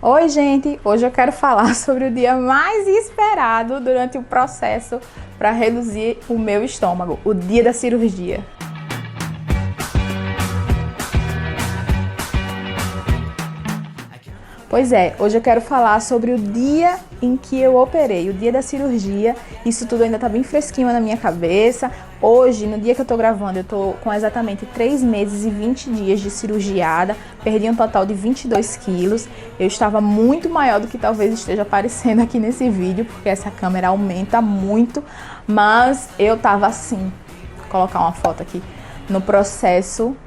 Oi, gente! Hoje eu quero falar sobre o dia mais esperado durante o processo para reduzir o meu estômago, o dia da cirurgia. Pois é, hoje eu quero falar sobre o dia em que eu operei, o dia da cirurgia. Isso tudo ainda tá bem fresquinho na minha cabeça. Hoje, no dia que eu tô gravando, eu tô com exatamente 3 meses e 20 dias de cirurgiada. Perdi um total de 22 quilos. Eu estava muito maior do que talvez esteja aparecendo aqui nesse vídeo, porque essa câmera aumenta muito. Mas eu tava assim, vou colocar uma foto aqui, no processo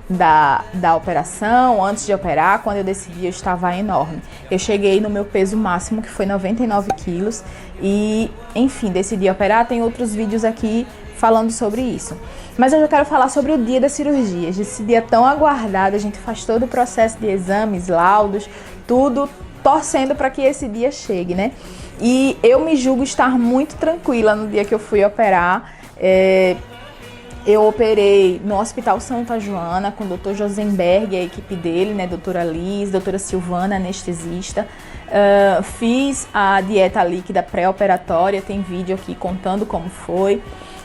da operação. Antes de operar, quando eu decidi, eu estava enorme. Eu cheguei no meu peso máximo, que foi 99 quilos. E, enfim, decidi operar. Tem outros vídeos aqui falando sobre isso. Mas eu já quero falar sobre o dia da cirurgia. Esse dia tão aguardado, a gente faz todo o processo de exames, laudos, tudo torcendo para que esse dia chegue, né? E eu me julgo estar muito tranquila no dia que eu fui operar. Eu operei no Hospital Santa Joana com o Dr. Josenberg e a equipe dele, né? Doutora Liz, doutora Silvana, anestesista. Fiz a dieta líquida pré-operatória, tem vídeo aqui contando como foi.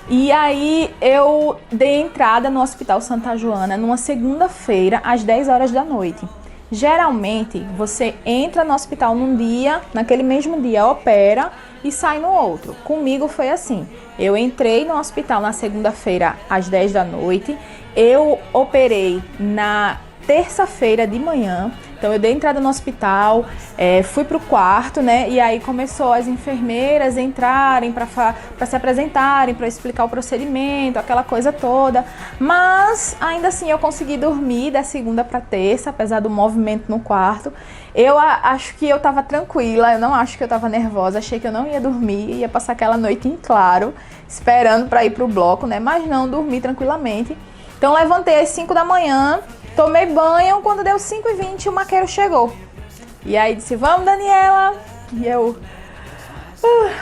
E aí eu dei entrada no Hospital Santa Joana numa segunda-feira às 10 horas da noite. Geralmente você entra no hospital num dia, naquele mesmo dia opera e sai no outro. Comigo foi assim, eu entrei no hospital na segunda-feira às 10 da noite, eu operei na terça-feira de manhã. Então eu dei entrada no hospital, fui pro quarto, né? E aí começou as enfermeiras entrarem para se apresentarem, para explicar o procedimento, aquela coisa toda. Mas ainda assim eu consegui dormir da segunda para terça, apesar do movimento no quarto. Eu acho que eu tava tranquila, eu não acho que eu tava nervosa, achei que eu não ia dormir, ia passar aquela noite em claro, esperando para ir pro bloco, né? Mas não, dormi tranquilamente. Então levantei às 5 da manhã, tomei banho, quando deu 5h20 o maqueiro chegou. E aí disse, vamos, Daniela. E eu...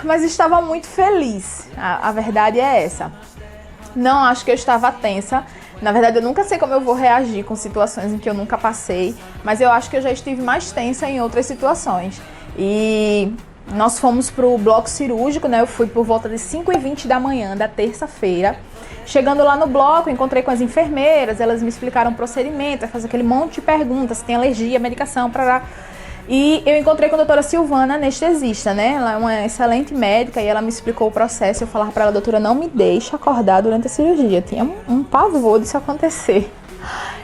mas estava muito feliz, a verdade é essa. Não acho que eu estava tensa. Na verdade, eu nunca sei como eu vou reagir com situações em que eu nunca passei, mas eu acho que eu já estive mais tensa em outras situações. E nós fomos pro bloco cirúrgico, né? Eu fui por volta de 5h20 da manhã da terça-feira. Chegando lá no bloco, encontrei com as enfermeiras, elas me explicaram o procedimento, fazer aquele monte de perguntas, se tem alergia, medicação, parará. E eu encontrei com a doutora Silvana, anestesista, né? Ela é uma excelente médica e ela me explicou o processo. Eu falava para ela, doutora, não me deixe acordar durante a cirurgia. Eu tinha um pavor disso acontecer.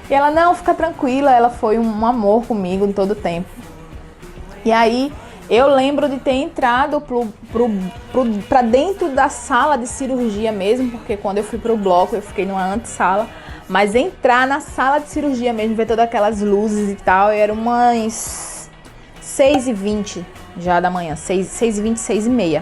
E ela, não, fica tranquila, ela foi um amor comigo em todo o tempo. E aí eu lembro de ter entrado pra dentro da sala de cirurgia mesmo, porque quando eu fui pro bloco eu fiquei numa antessala, mas entrar na sala de cirurgia mesmo, ver todas aquelas luzes e tal, era umas 6h20 já da manhã, 6h20, 6h30.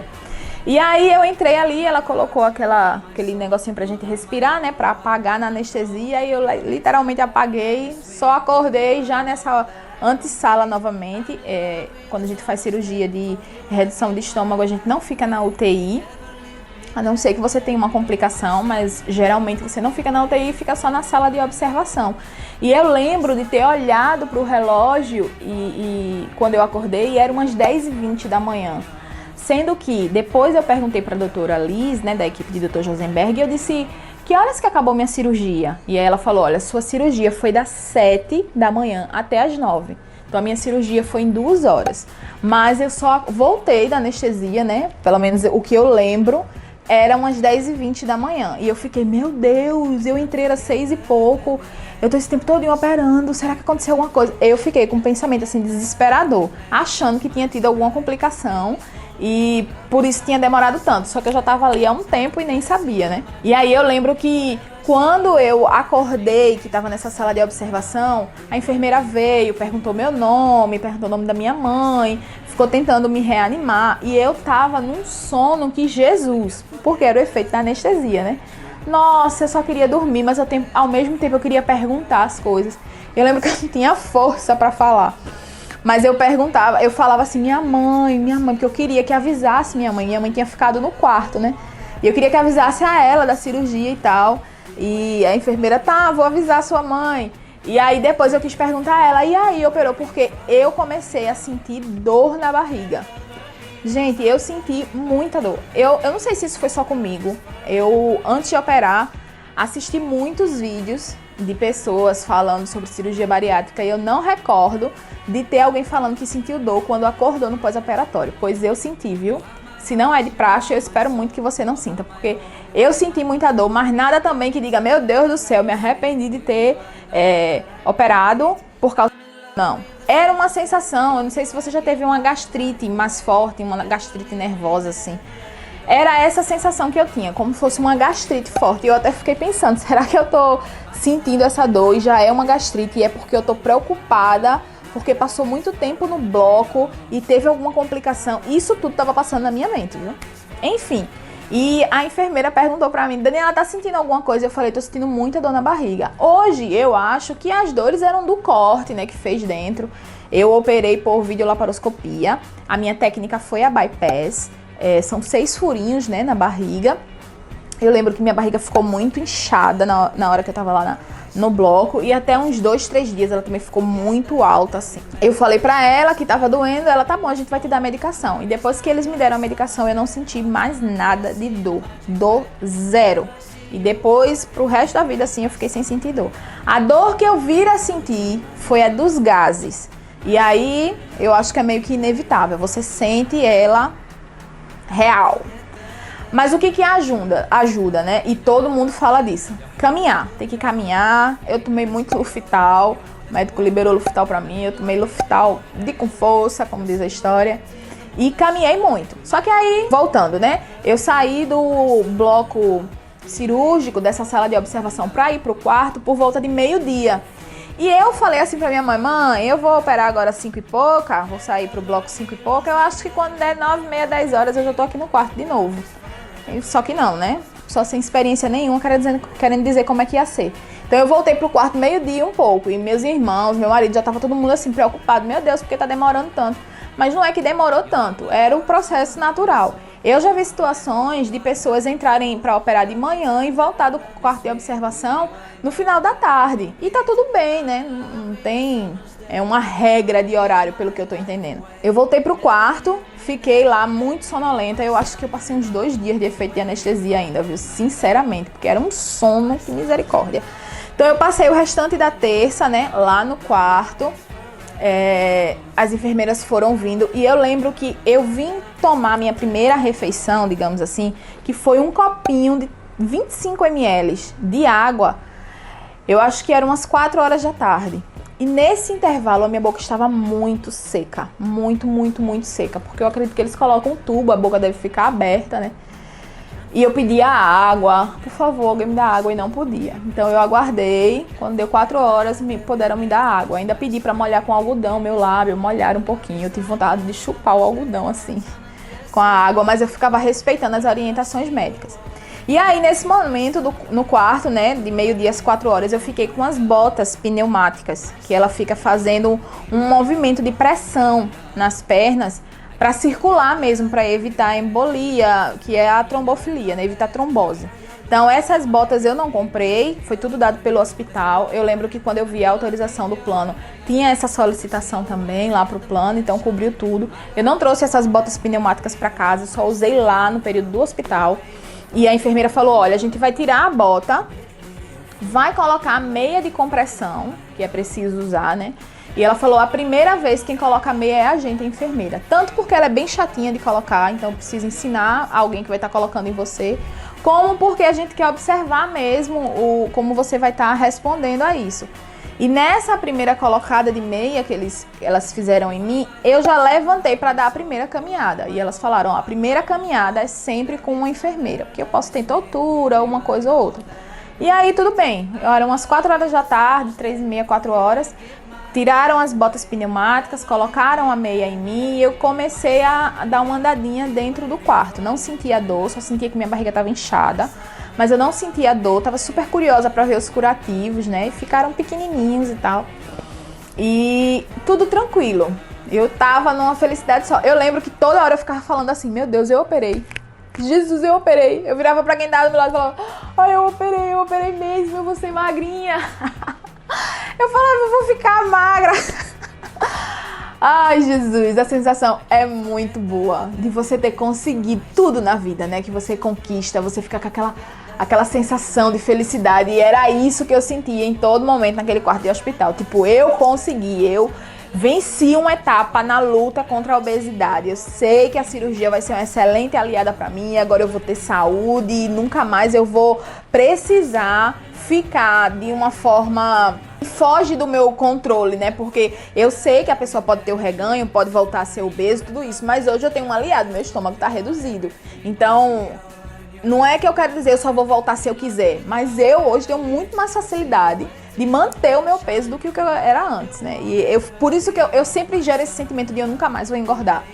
E aí eu entrei ali, ela colocou aquele negocinho pra gente respirar, né, pra apagar na anestesia, e eu literalmente apaguei, só acordei já nessa antessala novamente. Quando a gente faz cirurgia de redução de estômago, a gente não fica na UTI, a não ser que você tenha uma complicação, mas geralmente você não fica na UTI, fica só na sala de observação. E eu lembro de ter olhado para o relógio e quando eu acordei, eram umas 10h20 da manhã. Sendo que depois eu perguntei para a doutora Liz, né, da equipe de Dr. Josenberg, e eu disse, que horas que acabou minha cirurgia? E aí ela falou, olha, sua cirurgia foi das 7 da manhã até as 9. Então a minha cirurgia foi em 2 horas. Mas eu só voltei da anestesia, né, pelo menos o que eu lembro, eram umas 10h20 da manhã. E eu fiquei, meu Deus, eu entrei às 6 e pouco, eu tô esse tempo todo operando, será que aconteceu alguma coisa? Eu fiquei com um pensamento assim desesperador, achando que tinha tido alguma complicação e por isso tinha demorado tanto. Só que eu já tava ali há um tempo e nem sabia, né? E aí eu lembro que quando eu acordei, que tava nessa sala de observação, a enfermeira veio, perguntou meu nome, perguntou o nome da minha mãe, ficou tentando me reanimar, e eu tava num sono que Jesus, porque era o efeito da anestesia, né? Nossa, eu só queria dormir, mas ao mesmo tempo eu queria perguntar as coisas. Eu lembro que eu não tinha força pra falar, mas eu perguntava, eu falava assim, minha mãe, porque eu queria que avisasse minha mãe. Minha mãe tinha ficado no quarto, né? E eu queria que avisasse a ela da cirurgia e tal. E a enfermeira, tá, vou avisar a sua mãe. E aí depois eu quis perguntar a ela, e aí operou? Porque eu comecei a sentir dor na barriga. Gente, eu senti muita dor. Eu não sei se isso foi só comigo. Eu, antes de operar, assisti muitos vídeos de pessoas falando sobre cirurgia bariátrica e eu não recordo de ter alguém falando que sentiu dor quando acordou no pós-operatório. Pois eu senti, viu? Se não é de praxe, eu espero muito que você não sinta, porque eu senti muita dor, mas nada também que diga, meu Deus do céu, me arrependi de ter operado por causa... Não. Era uma sensação, eu não sei se você já teve uma gastrite mais forte, uma gastrite nervosa, assim. Era essa sensação que eu tinha, como se fosse uma gastrite forte. E eu até fiquei pensando, será que eu tô sentindo essa dor e já é uma gastrite? E é porque eu tô preocupada, porque passou muito tempo no bloco e teve alguma complicação. Isso tudo tava passando na minha mente, viu? Enfim, e a enfermeira perguntou pra mim, Daniela, tá sentindo alguma coisa? Eu falei, tô sentindo muita dor na barriga. Hoje, eu acho que as dores eram do corte, né, que fez dentro. Eu operei por videolaparoscopia. A minha técnica foi a bypass. São 6 furinhos, né, na barriga. Eu lembro que minha barriga ficou muito inchada na hora que eu tava lá no bloco. E até uns 2, 3 dias ela também ficou muito alta, assim. Eu falei pra ela que tava doendo. Ela, tá bom, a gente vai te dar medicação. E depois que eles me deram a medicação, eu não senti mais nada de dor. Dor zero. E depois, pro resto da vida, assim, eu fiquei sem sentir dor. A dor que eu vir a sentir foi a dos gases. E aí, eu acho que é meio que inevitável. Você sente ela real. Mas o que ajuda, né? E todo mundo fala disso. Caminhar. Tem que caminhar. Eu tomei muito Luftal. O médico liberou Luftal pra mim. Eu tomei Luftal com força, como diz a história. E caminhei muito. Só que aí, voltando, né? Eu saí do bloco cirúrgico, dessa sala de observação, pra ir pro quarto por volta de meio-dia. E eu falei assim pra minha mãe, eu vou operar agora 5 e pouca, vou sair pro bloco 5 e pouca, eu acho que quando der 9, meia, 10 horas eu já tô aqui no quarto de novo. Só que não, né? Só sem experiência nenhuma, querendo dizer como é que ia ser. Então eu voltei pro quarto meio-dia um pouco, e meus irmãos, meu marido, já tava todo mundo assim preocupado, meu Deus, porque tá demorando tanto. Mas não é que demorou tanto, era um processo natural. Eu já vi situações de pessoas entrarem para operar de manhã e voltar do quarto de observação no final da tarde. E tá tudo bem, né? Não tem uma regra de horário, pelo que eu tô entendendo. Eu voltei pro quarto, fiquei lá muito sonolenta. Eu acho que eu passei uns 2 dias de efeito de anestesia ainda, viu? Sinceramente, porque era um sono, que misericórdia. Então eu passei o restante da terça, né, lá no quarto. As enfermeiras foram vindo e eu lembro que eu vim tomar minha primeira refeição, digamos assim, que foi um copinho de 25 ml de água. Eu acho que eram umas 4 horas da tarde. E nesse intervalo a minha boca estava muito seca, muito, muito, muito seca, porque eu acredito que eles colocam um tubo, a boca deve ficar aberta, né? E eu pedia água, por favor, alguém me dá água, e não podia. Então eu aguardei, quando deu 4 horas, puderam me dar água. Ainda pedi pra molhar com algodão meu lábio, molhar um pouquinho. Eu tive vontade de chupar o algodão assim, com a água, mas eu ficava respeitando as orientações médicas. E aí, nesse momento, no quarto, né, de meio-dia às 4 horas, eu fiquei com as botas pneumáticas, que ela fica fazendo um movimento de pressão nas pernas, para circular mesmo, para evitar a embolia, que é a trombofilia, né? Evitar trombose. Então, essas botas eu não comprei, foi tudo dado pelo hospital. Eu lembro que quando eu vi a autorização do plano, tinha essa solicitação também lá pro plano, então cobriu tudo. Eu não trouxe essas botas pneumáticas para casa, só usei lá no período do hospital. E a enfermeira falou, olha, a gente vai tirar a bota, vai colocar a meia de compressão, que é preciso usar, né? E ela falou, a primeira vez quem coloca a meia é a gente, a enfermeira. Tanto porque ela é bem chatinha de colocar, então precisa ensinar alguém que vai estar colocando em você, como porque a gente quer observar mesmo como você vai estar respondendo a isso. E nessa primeira colocada de meia que elas fizeram em mim, eu já levantei para dar a primeira caminhada. E elas falaram, a primeira caminhada é sempre com uma enfermeira, porque eu posso ter tortura, uma coisa ou outra. E aí tudo bem, eram umas 4 horas da tarde, 3h30, 4 horas. Tiraram as botas pneumáticas, colocaram a meia em mim e eu comecei a dar uma andadinha dentro do quarto. Não sentia dor, só sentia que minha barriga estava inchada, mas eu não sentia dor, estava super curiosa para ver os curativos, né? E ficaram pequenininhos e tal. E tudo tranquilo. Eu tava numa felicidade só. Eu lembro que toda hora eu ficava falando assim, meu Deus, eu operei. Jesus, eu operei. Eu virava pra quem tava do meu lado e falava, ai, eu operei mesmo, eu vou ser magrinha. Eu falava, eu vou ficar magra. Ai, Jesus, a sensação é muito boa de você ter conseguido tudo na vida, né? Que você conquista, você fica com aquela sensação de felicidade. E era isso que eu sentia em todo momento naquele quarto de hospital. Tipo, eu consegui, eu venci uma etapa na luta contra a obesidade. Eu sei que a cirurgia vai ser uma excelente aliada para mim. Agora eu vou ter saúde e nunca mais eu vou precisar ficar de uma forma que foge do meu controle, né? Porque eu sei que a pessoa pode ter o reganho, pode voltar a ser obeso, tudo isso. Mas hoje eu tenho um aliado, meu estômago tá reduzido. Então, não é que eu quero dizer eu só vou voltar se eu quiser. Mas eu hoje tenho muito mais facilidade de manter o meu peso do que o que eu era antes, né? E por isso que eu sempre gero esse sentimento de eu nunca mais vou engordar.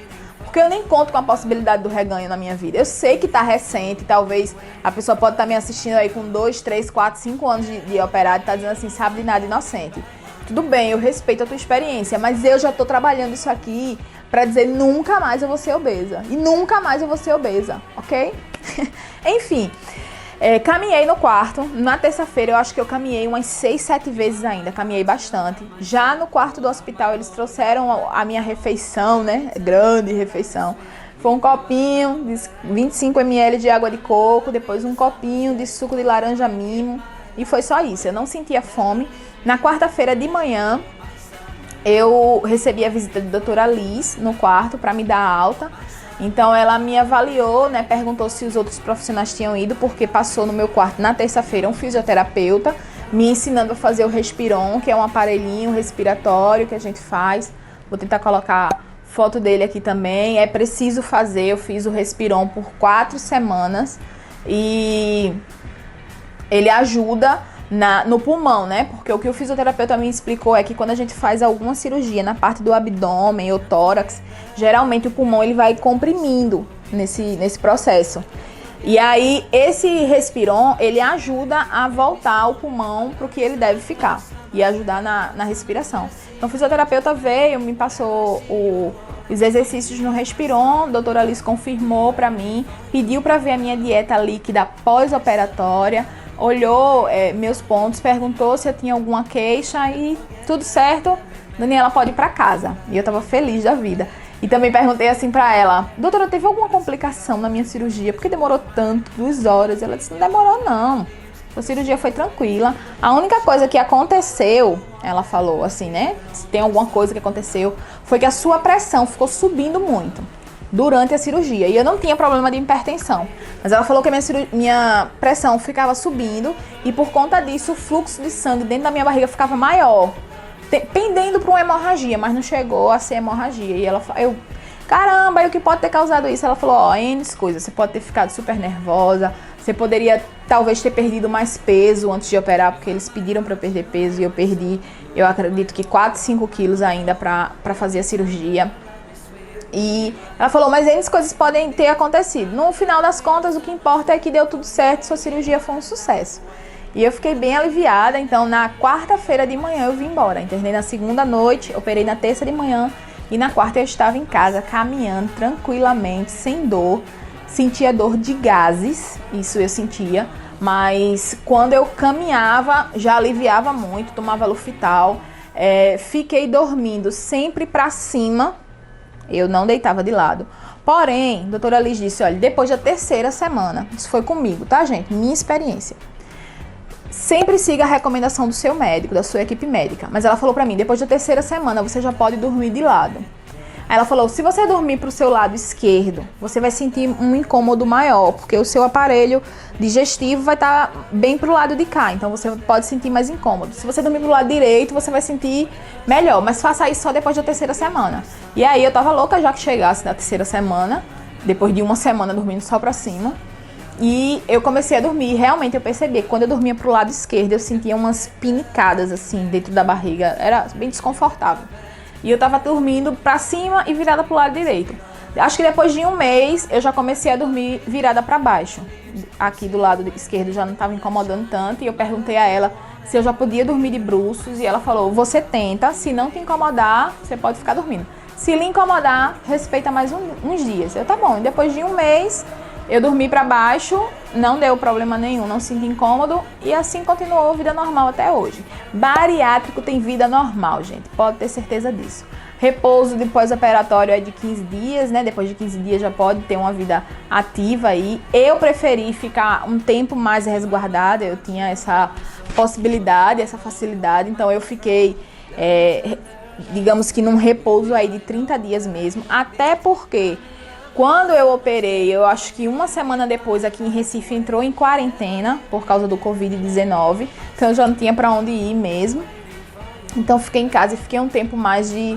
Porque eu nem conto com a possibilidade do reganho na minha vida. Eu sei que tá recente, talvez a pessoa pode estar me assistindo aí com 2, 3, 4, 5 anos de operado e tá dizendo assim, sabe de nada, inocente. Tudo bem, eu respeito a tua experiência, mas eu já tô trabalhando isso aqui pra dizer nunca mais eu vou ser obesa. E nunca mais eu vou ser obesa, ok? Enfim, caminhei no quarto. Na terça-feira eu acho que eu caminhei umas 6, 7 vezes ainda. Caminhei bastante. Já no quarto do hospital eles trouxeram a minha refeição, né? Grande refeição. Foi um copinho de 25 ml de água de coco, depois um copinho de suco de laranja mimo. E foi só isso, eu não sentia fome. Na quarta-feira de manhã eu recebi a visita da doutora Liz no quarto para me dar alta. Então ela me avaliou, né, perguntou se os outros profissionais tinham ido, porque passou no meu quarto na terça-feira um fisioterapeuta me ensinando a fazer o Respiron, que é um aparelhinho respiratório que a gente faz. Vou tentar colocar foto dele aqui também. É preciso fazer, eu fiz o Respiron por 4 semanas e ele ajuda no pulmão, né? Porque o que o fisioterapeuta me explicou é que quando a gente faz alguma cirurgia na parte do abdômen ou tórax, geralmente o pulmão ele vai comprimindo nesse processo. E aí esse Respiron, ele ajuda a voltar o pulmão para o que ele deve ficar e ajudar na respiração. Então o fisioterapeuta veio, me passou os exercícios no Respiron, a doutora Alice confirmou para mim, pediu para ver a minha dieta líquida pós-operatória, olhou meus pontos, perguntou se eu tinha alguma queixa e tudo certo, Daniela pode ir para casa. E eu tava feliz da vida. E também perguntei assim pra ela, doutora, teve alguma complicação na minha cirurgia? Por que demorou tanto, 2 horas? Ela disse, não demorou não, a cirurgia foi tranquila. A única coisa que aconteceu, ela falou assim, né, se tem alguma coisa que aconteceu, foi que a sua pressão ficou subindo muito durante a cirurgia. E eu não tinha problema de hipertensão. Mas ela falou que a minha pressão ficava subindo e por conta disso o fluxo de sangue dentro da minha barriga ficava maior, pendendo para uma hemorragia, mas não chegou a ser hemorragia. E caramba, e o que pode ter causado isso? Ela falou, N coisas. Você pode ter ficado super nervosa, você poderia talvez ter perdido mais peso antes de operar, porque eles pediram para eu perder peso e eu perdi, eu acredito que 4, 5 quilos ainda para fazer a cirurgia. E ela falou, mas N coisas podem ter acontecido. No final das contas, o que importa é que deu tudo certo, sua cirurgia foi um sucesso. E eu fiquei bem aliviada, então na quarta-feira de manhã eu vim embora. Internei na segunda noite, operei na terça de manhã e na quarta eu estava em casa caminhando tranquilamente, sem dor. Sentia dor de gases, isso eu sentia, mas quando eu caminhava já aliviava muito, tomava Lufital. Fiquei dormindo sempre para cima. Eu não deitava de lado. Porém, a doutora Liz disse, olha, depois da terceira semana, isso foi comigo, tá, gente? Minha experiência. Sempre siga a recomendação do seu médico, da sua equipe médica. Mas ela falou pra mim, depois da terceira semana, você já pode dormir de lado. Aí ela falou, se você dormir pro seu lado esquerdo, você vai sentir um incômodo maior, porque o seu aparelho digestivo vai estar bem pro lado de cá, então você pode sentir mais incômodo. Se você dormir pro lado direito, você vai sentir melhor, mas faça isso só depois da terceira semana. E aí eu tava louca já que chegasse na terceira semana, depois de uma semana dormindo só pra cima, e eu comecei a dormir, e realmente eu percebi que quando eu dormia pro lado esquerdo, eu sentia umas pinicadas assim dentro da barriga, era bem desconfortável. E eu tava dormindo pra cima e virada pro lado direito. Acho que depois de 1 mês, eu já comecei a dormir virada pra baixo. Aqui do lado esquerdo já não tava incomodando tanto. E eu perguntei a ela se eu já podia dormir de bruços. E ela falou, você tenta, se não te incomodar, você pode ficar dormindo. Se lhe incomodar, respeita mais uns dias. Eu, tá bom. E depois de 1 mês, Eu dormi para baixo, não deu problema nenhum, não senti incômodo e assim continuou a vida normal até hoje. Bariátrico tem vida normal, gente, pode ter certeza disso. Repouso de pós-operatório é de 15 dias, né? Depois de 15 dias já pode ter uma vida ativa aí. Eu preferi ficar um tempo mais resguardada, eu tinha essa possibilidade, essa facilidade, então eu fiquei, digamos que num repouso aí de 30 dias mesmo, até porque quando eu operei, eu acho que uma semana depois aqui em Recife entrou em quarentena por causa do Covid-19, então eu já não tinha para onde ir mesmo. Então fiquei em casa e fiquei um tempo mais de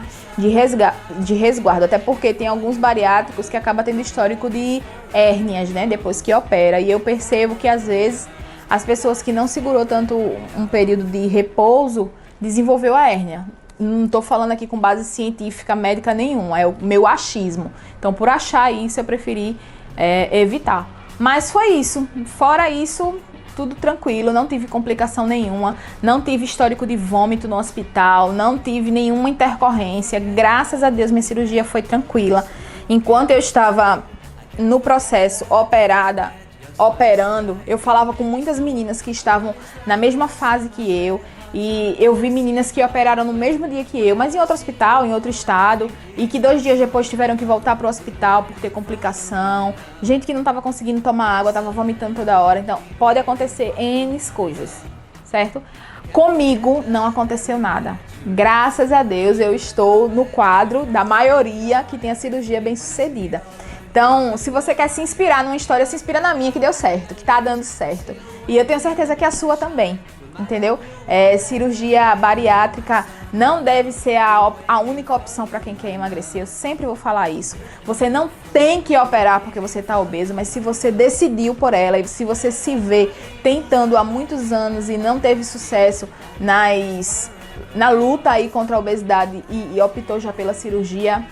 resguardo, até porque tem alguns bariátricos que acabam tendo histórico de hérnias, né, depois que opera. E eu percebo que às vezes as pessoas que não segurou tanto um período de repouso desenvolveu a hérnia. Não estou falando aqui com base científica, médica nenhuma, é o meu achismo. Então por achar isso eu preferi evitar. Mas foi isso, fora isso, tudo tranquilo, não tive complicação nenhuma, não tive histórico de vômito no hospital, não tive nenhuma intercorrência, graças a Deus minha cirurgia foi tranquila. Enquanto eu estava no processo operando, eu falava com muitas meninas que estavam na mesma fase que eu, e eu vi meninas que operaram no mesmo dia que eu, mas em outro hospital, em outro estado, e que 2 dias depois tiveram que voltar para o hospital por ter complicação, gente que não estava conseguindo tomar água, estava vomitando toda hora. Então pode acontecer N coisas, certo? Comigo não aconteceu nada. Graças a Deus eu estou no quadro da maioria que tem a cirurgia bem sucedida. Então, se você quer se inspirar numa história, se inspira na minha que deu certo, que tá dando certo. E eu tenho certeza que a sua também. Entendeu? Cirurgia bariátrica não deve ser a única opção para quem quer emagrecer. Eu sempre vou falar isso. Você não tem que operar porque você está obeso, mas se você decidiu por ela e se você se vê tentando há muitos anos e não teve sucesso na luta aí contra a obesidade e optou já pela cirurgia,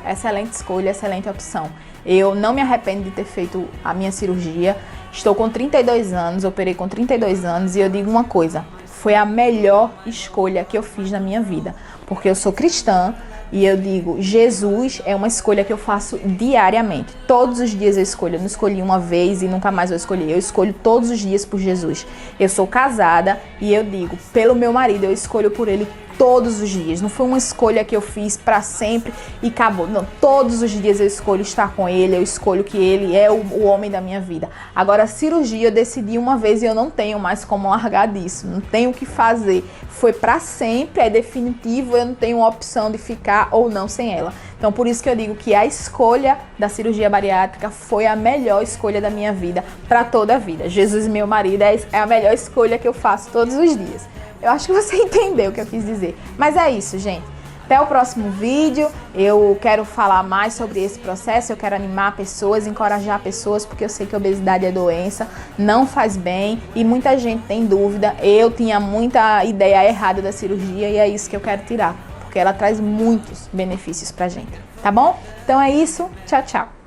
excelente escolha, excelente opção. Eu não me arrependo de ter feito a minha cirurgia. Estou com 32 anos, operei com 32 anos e eu digo uma coisa, foi a melhor escolha que eu fiz na minha vida, porque eu sou cristã e eu digo, Jesus é uma escolha que eu faço diariamente, todos os dias eu escolho, eu não escolhi uma vez e nunca mais vou escolher, eu escolho todos os dias por Jesus. Eu sou casada e eu digo, pelo meu marido, eu escolho por ele todos os dias, não foi uma escolha que eu fiz pra sempre e acabou, não, todos os dias eu escolho estar com ele, eu escolho que ele é o homem da minha vida. Agora a cirurgia eu decidi uma vez e eu não tenho mais como largar disso, não tenho o que fazer, foi pra sempre, é definitivo, eu não tenho uma opção de ficar ou não sem ela. Então por isso que eu digo que a escolha da cirurgia foi a melhor escolha da minha vida, pra toda a vida. Jesus, meu marido, é a melhor escolha que eu faço todos os dias. Eu acho que você entendeu o que eu quis dizer. Mas é isso, gente. Até o próximo vídeo. Eu quero falar mais sobre esse processo. Eu quero animar pessoas, encorajar pessoas, porque eu sei que a obesidade é doença, não faz bem e muita gente tem dúvida. Eu tinha muita ideia errada da cirurgia e é isso que eu quero tirar, porque ela traz muitos benefícios pra gente. Tá bom? Então é isso. Tchau, tchau.